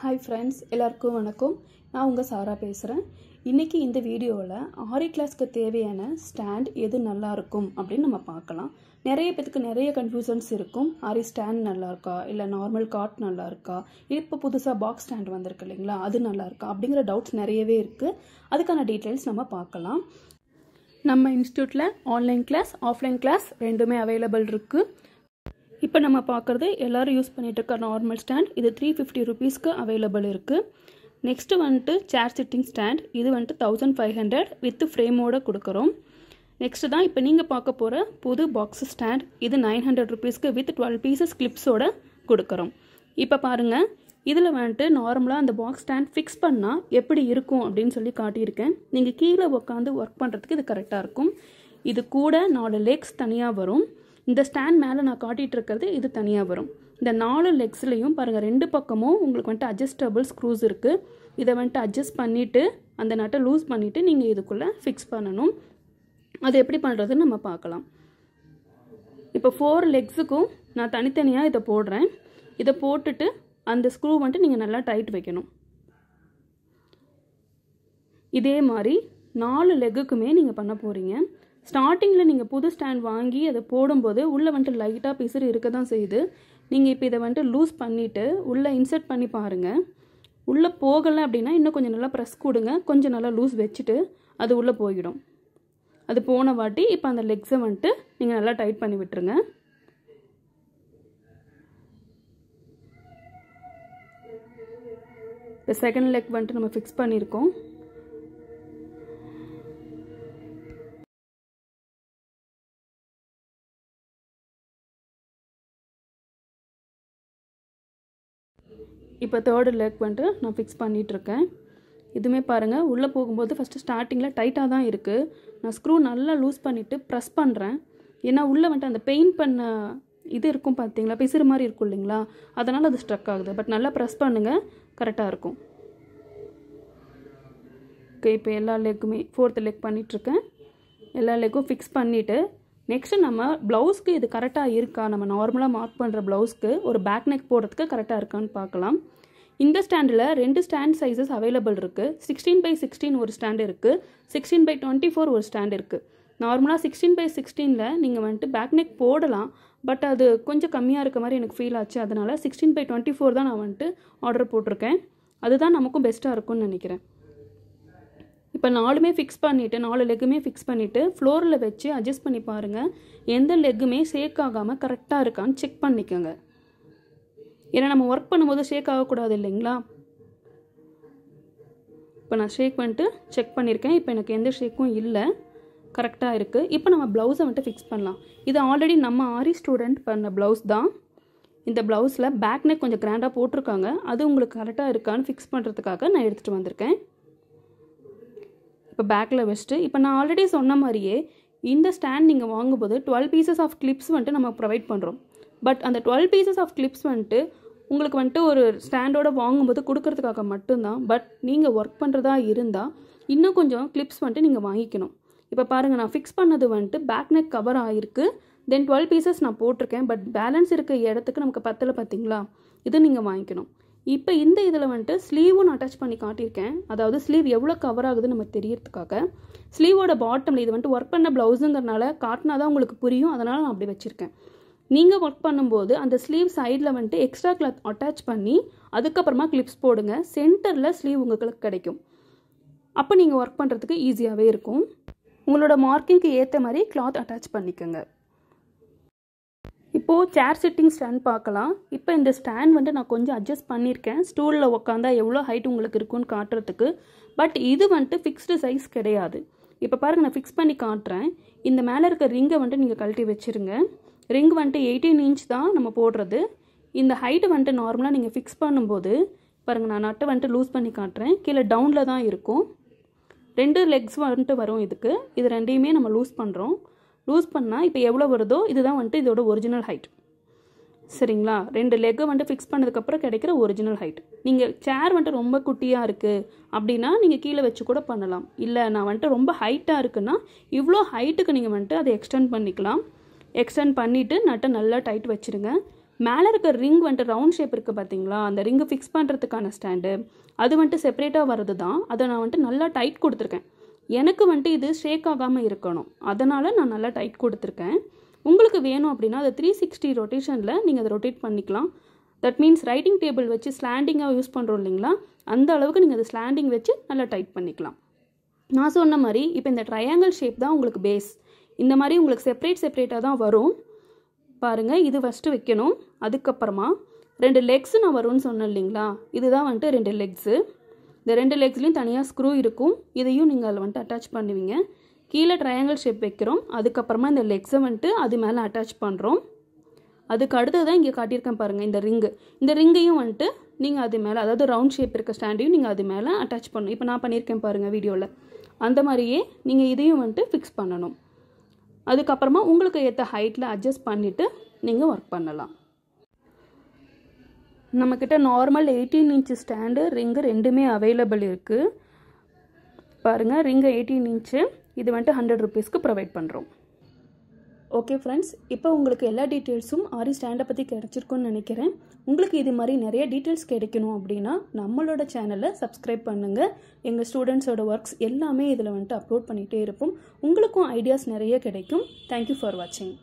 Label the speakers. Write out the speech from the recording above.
Speaker 1: Hi friends, எல்லாருக்கும் வணக்கம். நான் உங்கள் சாரா பேசுகிறேன். இன்றைக்கி இந்த வீடியோவில் ஆரி கிளாஸ்க்கு தேவையான ஸ்டாண்ட் எது நல்லாயிருக்கும் அப்படின்னு நம்ம பார்க்கலாம். நிறைய பேத்துக்கு நிறைய கன்ஃபியூஷன்ஸ் இருக்கும். ஆரி ஸ்டாண்ட் நல்லா இருக்கா, இல்லை நார்மல் காட் நல்லா இருக்கா, இப்போ புதுசாக பாக்ஸ் ஸ்டாண்ட் வந்திருக்கு இல்லைங்களா, அது நல்லா இருக்கா அப்படிங்கிற டவுட்ஸ் நிறையவே இருக்குது. அதுக்கான டீட்டெயில்ஸ் நம்ம பார்க்கலாம். நம்ம இன்ஸ்டியூட்டில் ஆன்லைன் கிளாஸ், ஆஃப்லைன் கிளாஸ் ரெண்டுமே அவைலபிள் இருக்குது. இப்போ நம்ம பார்க்குறது எல்லோரும் யூஸ் பண்ணிகிட்டு இருக்க நார்மல் ஸ்டாண்ட். இது 350 ருபீஸ்க்கு அவைலபிள் இருக்குது. நெக்ஸ்ட்டு வந்துட்டு சேர் சிட்டிங் ஸ்டாண்ட். இது வந்துட்டு 1500 வித் ஃப்ரேமோடு கொடுக்குறோம். நெக்ஸ்ட்டு தான் இப்போ நீங்கள் பார்க்க போகிற புது பாக்ஸ் ஸ்டாண்ட். இது 900 ருபீஸ்க்கு வித் 12 பீசஸ் கிளிப்ஸோடு கொடுக்குறோம். இப்போ பாருங்கள், இதில் வந்துட்டு நார்மலாக அந்த பாக்ஸ் ஸ்டாண்ட் ஃபிக்ஸ் பண்ணால் எப்படி இருக்கும் அப்படின்னு சொல்லி காட்டியிருக்கேன். நீங்கள் கீழே உட்காந்து ஒர்க் பண்ணுறதுக்கு இது கரெக்டாக இருக்கும். இது கூட 4 லெக்ஸ் தனியாக வரும். இந்த ஸ்டாண்ட் மேலே நான் காட்டிகிட்டு இருக்கிறது இது தனியாக வரும். இந்த 4 லெக்ஸ்லையும் பாருங்கள், 2 பக்கமும் உங்களுக்கு வந்துட்டு அட்ஜஸ்டபிள் ஸ்க்ரூஸ் இருக்குது. இதை வந்துட்டு அட்ஜஸ்ட் பண்ணிவிட்டு அந்த நட்டை லூஸ் பண்ணிவிட்டு நீங்கள் இதுக்குள்ளே ஃபிக்ஸ் பண்ணணும். அது எப்படி பண்ணுறதுன்னு நம்ம பார்க்கலாம். இப்போ 4 லெக்ஸுக்கும் நான் தனித்தனியாக இதை போடுறேன். இதை போட்டுட்டு அந்த ஸ்க்ரூ வந்துட்டு நீங்கள் நல்லா டைட் வைக்கணும். இதே மாதிரி 4 லெக்குக்குமே நீங்கள் பண்ண போகிறீங்க. ஸ்டார்டிங்கில் நீங்கள் புது ஸ்டாண்ட் வாங்கி அதை போடும்போது உள்ளே வந்துட்டு லைட்டாக பிசுறு இருக்க தான் செய்யுது. நீங்கள் இப்போ இதை வந்துட்டு லூஸ் பண்ணிவிட்டு உள்ளே இன்சர்ட் பண்ணி பாருங்கள். உள்ளே போகலை அப்படின்னா இன்னும் கொஞ்சம் நல்லா ப்ரெஸ் கொடுங்க. கொஞ்சம் நல்லா லூஸ் வச்சுட்டு அது உள்ளே போயிடும். அது போன வாட்டி இப்போ அந்த லெக்ஸை வந்துட்டு நீங்கள் நல்லா டைட் பண்ணி விட்டுருங்க. இப்போ செகண்ட் லெக் வந்துட்டு நம்ம ஃபிக்ஸ் பண்ணியிருக்கோம். இப்போ தேர்டு லெக் வந்துட்டு நான் ஃபிக்ஸ் பண்ணிகிட்ருக்கேன். இதுவுமே பாருங்கள், உள்ளே போகும்போது ஃபஸ்ட்டு ஸ்டார்டிங்கில் டைட்டாக தான் இருக்குது. நான் ஸ்க்ரூ நல்லா லூஸ் பண்ணிவிட்டு ப்ரெஸ் பண்ணுறேன். ஏன்னா உள்ளே வந்துட்டு அந்த பெயிண்ட் பண்ண இது இருக்கும் பார்த்தீங்களா, பிசுறு மாதிரி இருக்கும் இல்லைங்களா, அதனால் அது ஸ்ட்ரக் ஆகுது. பட் நல்லா ப்ரெஸ் பண்ணுங்கள், கரெக்டாக இருக்கும். ஓகே, இப்போ எல்லா லெக்குமே 4th லெக் பண்ணிகிட்ருக்கேன். எல்லா லெக்கும் ஃபிக்ஸ் பண்ணிவிட்டு நெக்ஸ்ட்டு நம்ம ப்ளவுஸ்க்கு இது கரெக்டாக இருக்கா, நம்ம நார்மலாக மார்க் பண்ணுற ப்ளவுஸ்க்கு ஒரு பேக் நெக் போடுறதுக்கு கரெக்டாக இருக்கான்னு பார்க்கலாம். இந்த ஸ்டாண்டில் 2 ஸ்டாண்ட் சைஸஸ் அவைலபிள் இருக்குது. 16x16 ஒரு ஸ்டாண்ட் இருக்குது, 16x24 ஒரு ஸ்டாண்ட் இருக்குது. நார்மலாக 16x16 நீங்கள் வந்துட்டு பேக் நெக் போடலாம். பட் அது கொஞ்சம் கம்மியாக இருக்க மாதிரி எனக்கு ஃபீல் ஆச்சு. அதனால் 16x24 தான் நான் வந்துட்டு ஆர்டர் போட்டிருக்கேன். அதுதான் நமக்கும் பெஸ்ட்டாக இருக்கும்னு நினைக்கிறேன். இப்போ 4மே ஃபிக்ஸ் பண்ணிவிட்டு 4 லெக்குமே ஃபிக்ஸ் பண்ணிவிட்டு ஃப்ளோரில் வச்சு அட்ஜஸ்ட் பண்ணி பாருங்கள். எந்த லெக்குமே ஷேக் ஆகாமல் கரெக்டாக இருக்கான்னு செக் பண்ணிக்கோங்க. ஏன்னா நம்ம ஒர்க் பண்ணும்போது ஷேக் ஆகக்கூடாது இல்லைங்களா. இப்போ நான் ஷேக் பண்ணிட்டு செக் பண்ணியிருக்கேன். இப்போ எனக்கு எந்த ஷேக்கும் இல்லை, கரெக்டாக இருக்குது. இப்போ நம்ம ப்ளவுஸை வந்துட்டு ஃபிக்ஸ் பண்ணலாம். இது ஆல்ரெடி நம்ம ஆரி ஸ்டூடெண்ட் பண்ண ப்ளவுஸ் தான். இந்த ப்ளவுஸில் பேக் நெக் கொஞ்சம் கிராண்டாக போட்டிருக்காங்க. அது உங்களுக்கு கரெக்டாக இருக்கான்னு ஃபிக்ஸ் பண்ணுறதுக்காக நான் எடுத்துகிட்டு வந்திருக்கேன். இப்போ பேக்கில் வச்சுட்டு இப்போ நான் ஆல்ரெடி சொன்ன மாதிரியே இந்த ஸ்டாண்ட் நீங்கள் வாங்கும்போது 12 பீசஸ் ஆஃப் கிளிப்ஸ் வந்துட்டு நம்ம ப்ரொவைட் பண்ணுறோம். பட் அந்த 12 பீசஸ் ஆஃப் கிளிப்ஸ் வந்துட்டு உங்களுக்கு வந்துட்டு ஒரு ஸ்டாண்டோட வாங்கும்போது கொடுக்கறதுக்காக மட்டும்தான். பட் நீங்கள் ஒர்க் பண்ணுறதா இருந்தால் இன்னும் கொஞ்சம் கிளிப்ஸ் வந்துட்டு நீங்கள் வாங்கிக்கணும். இப்போ பாருங்கள், நான் ஃபிக்ஸ் பண்ணது வந்துட்டு பேக் நெக் கவர் ஆகிருக்கு. தென் 12 பீசஸ் நான் போட்டிருக்கேன். பட் பேலன்ஸ் இருக்க இடத்துக்கு நமக்கு பத்தலை பார்த்தீங்களா, இது நீங்கள் வாங்கிக்கணும். இப்போ இந்த இதில் வந்துட்டு ஸ்லீவும் நான் அட்டாச் பண்ணி காட்டியிருக்கேன். அதாவது ஸ்லீவ் எவ்வளோ கவர் ஆகுதுன்னு நம்ம தெரியறதுக்காக. ஸ்லீவோட பாட்டமில் இது வந்துட்டு ஒர்க் பண்ண ப்ளவுஸுங்கிறனால காட்டினா தான் உங்களுக்கு புரியும். அதனால் நான் அப்படி வச்சுருக்கேன். நீங்கள் ஒர்க் பண்ணும்போது அந்த ஸ்லீவ் சைடில் வந்துட்டு எக்ஸ்ட்ரா கிளாத் அட்டாச் பண்ணி அதுக்கப்புறமா கிளிப்ஸ் போடுங்க. சென்டரில் ஸ்லீவ் உங்களுக்கு கிடைக்கும். அப்போ நீங்கள் ஒர்க் பண்ணுறதுக்கு ஈஸியாகவே இருக்கும். உங்களோட மார்க்கிங்க்கு ஏற்ற மாதிரி கிளாத் அட்டாச் பண்ணிக்கோங்க. இப்போது சேர் சிட்டிங் ஸ்டாண்ட் பார்க்கலாம். இப்போ இந்த ஸ்டாண்ட் வந்துட்டு நான் கொஞ்சம் அட்ஜஸ்ட் பண்ணியிருக்கேன், ஸ்டூலில் உட்காந்தா எவ்வளோ ஹைட் உங்களுக்கு இருக்குன்னு காட்டுறதுக்கு. பட் இது வந்துட்டு ஃபிக்ஸ்டு சைஸ் கிடையாது. இப்போ பாருங்கள், நான் ஃபிக்ஸ் பண்ணி காட்டுறேன். இந்த மேலே இருக்க ரிங்கை வந்துட்டு நீங்கள் கழட்டி வச்சுருங்க. ரிங் வந்துட்டு 18 இன்ச் தான் நம்ம போடுறது. இந்த ஹைட்டு வந்துட்டு நார்மலாக நீங்கள் ஃபிக்ஸ் பண்ணும்போது பாருங்கள், நான் நட்டை வந்துட்டு லூஸ் பண்ணி காட்டுறேன். கீழே டவுனில் தான் இருக்கும். 2 லெக்ஸ் வந்துட்டு வரும் இதுக்கு. இது 2யுமே நம்ம லூஸ் பண்ணுறோம். லூஸ் பண்ணால் இப்போ எவ்வளோ வருதோ இதுதான் வந்துட்டு இதோட ஒரிஜினல் ஹைட். சரிங்களா, 2 லெக்கை வந்துட்டு ஃபிக்ஸ் பண்ணதுக்கப்புறம் கிடைக்கிற ஒரிஜினல் ஹைட். நீங்கள் சேர் வந்துட்டு ரொம்ப குட்டியாக இருக்குது அப்படின்னா நீங்கள் கீழே வச்சு கூட பண்ணலாம். இல்லை நான் வந்துட்டு ரொம்ப ஹைட்டாக இருக்குன்னா இவ்வளோ ஹைட்டுக்கு நீங்கள் வந்துட்டு அதை எக்ஸ்டெண்ட் பண்ணிக்கலாம். எக்ஸ்டெண்ட் பண்ணிவிட்டு நட்டை நல்லா டைட் வச்சுருங்க. மேலே இருக்க ரிங் வந்துட்டு ரவுண்ட் ஷேப் இருக்குது பார்த்தீங்களா, அந்த ரிங்கு ஃபிக்ஸ் பண்ணுறதுக்கான ஸ்டாண்டு அது வந்துட்டு செப்பரேட்டாக வருது தான். அதை நான் வந்துட்டு நல்லா டைட் கொடுத்துருக்கேன். எனக்கு வந்துட்டு இது ஷேக் ஆகாமல் இருக்கணும், அதனால் நான் நல்லா டைட் கொடுத்துருக்கேன். உங்களுக்கு வேணும் அப்படின்னா அதை 360 ரொட்டேஷனில் நீங்கள் அதை ரொட்டேட் பண்ணிக்கலாம். தட் மீன்ஸ் ரைட்டிங் டேபிள் வச்சு ஸ்லாண்டிங்காக யூஸ் பண்ணுறோம் இல்லைங்களா, அந்த அளவுக்கு நீங்கள் அதை ஸ்லாண்டிங் வச்சு நல்லா டைட் பண்ணிக்கலாம். நான் சொன்ன மாதிரி இப்போ இந்த ட்ரையாங்கிள் ஷேப் தான் உங்களுக்கு பேஸ். இந்த மாதிரி உங்களுக்கு செப்பரேட்டாக தான் வரும் பாருங்கள். இது ஃபஸ்ட்டு வைக்கணும். அதுக்கப்புறமா 2 லெக்ஸு நான் வரும்னு சொன்னேன் இல்லைங்களா, இதுதான் வந்துட்டு 2 லெக்ஸு. இந்த 2 லெக்ஸ்லேயும் தனியாக ஸ்க்ரூ இருக்கும், இதையும் நீங்கள் அதில் வந்துட்டு அட்டாச் பண்ணுவீங்க. கீழே ட்ரையாங்கிள் ஷேப் வைக்கிறோம், அதுக்கப்புறமா இந்த லெக்ஸை வந்துட்டு அது மேலே அட்டாச் பண்ணுறோம். அதுக்கு அடுத்தது தான் இங்கே காட்டியிருக்கேன் பாருங்கள் இந்த ரிங்கு. இந்த ரிங்கையும் வந்துட்டு நீங்கள் அது மேலே, அதாவது ரவுண்ட் ஷேப் இருக்க ஸ்டாண்டையும் நீங்கள் அது மேலே அட்டாச் பண்ணணும். இப்போ நான் பண்ணியிருக்கேன் பாருங்கள் வீடியோவில், அந்த மாதிரியே நீங்கள் இதையும் வந்துட்டு ஃபிக்ஸ் பண்ணணும். அதுக்கப்புறமா உங்களுக்கு ஏற்ற ஹைட்டில் அட்ஜஸ்ட் பண்ணிவிட்டு நீங்கள் ஒர்க் பண்ணலாம். நம்மக்கிட்ட நார்மல் 18 இன்ச்சு ஸ்டாண்டு ரிங்கு ரெண்டுமே அவைலபிள் இருக்குது பாருங்கள். ரிங்கு 18 இன்ச்சு, இது வந்துட்டு 100 ருபீஸ்க்கு ப்ரொவைட் பண்ணுறோம். ஓகே ஃப்ரெண்ட்ஸ், இப்போ உங்களுக்கு எல்லா டீட்டெயில்ஸும் ஆரி ஸ்டாண்டை பற்றி கிடச்சிருக்குன்னு நினைக்கிறேன். உங்களுக்கு இது மாதிரி நிறைய டீட்டெயில்ஸ் கிடைக்கணும் அப்படின்னா நம்மளோட சேனலை சப்ஸ்கிரைப் பண்ணுங்கள். எங்கள் ஸ்டூடெண்ட்ஸோட ஒர்க்ஸ் எல்லாமே இதில் வந்துட்டு அப்லோட் பண்ணிகிட்டே இருப்போம். உங்களுக்கும் ஐடியாஸ் நிறைய கிடைக்கும். தேங்க்யூ ஃபார் வாட்சிங்.